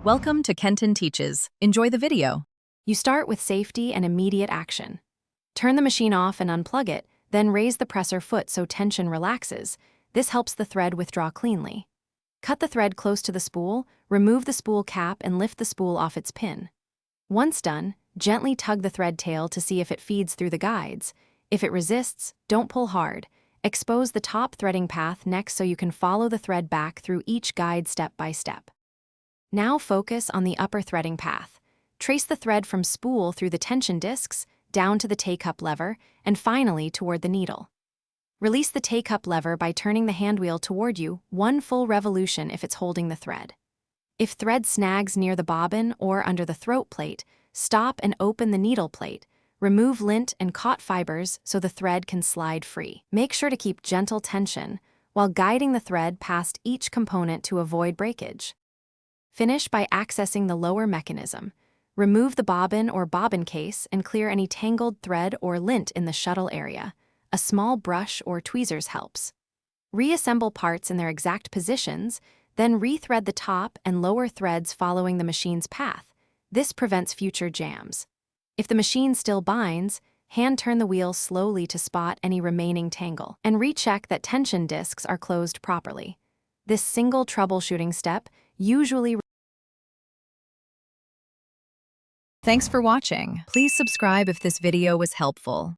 Welcome to Kenton Teaches. Enjoy the video. You start with safety and immediate action. Turn the machine off and unplug it, then raise the presser foot so tension relaxes. This helps the thread withdraw cleanly. Cut the thread close to the spool, remove the spool cap and lift the spool off its pin. Once done, gently tug the thread tail to see if it feeds through the guides. If it resists, don't pull hard. Expose the top threading path next so you can follow the thread back through each guide step by step. Now focus on the upper threading path. Trace the thread from spool through the tension discs, down to the T-cup lever, and finally toward the needle. Release the T-cup lever by turning the handwheel toward you, one full revolution if it's holding the thread. If thread snags near the bobbin or under the throat plate, stop and open the needle plate. Remove lint and caught fibers so the thread can slide free. Make sure to keep gentle tension while guiding the thread past each component to avoid breakage. Finish by accessing the lower mechanism. Remove the bobbin or bobbin case and clear any tangled thread or lint in the shuttle area. A small brush or tweezers helps. Reassemble parts in their exact positions, then rethread the top and lower threads following the machine's path. This prevents future jams. If the machine still binds, hand turn the wheel slowly to spot any remaining tangle, and recheck that tension discs are closed properly. This single troubleshooting step usually. Thanks for watching. Please subscribe if this video was helpful.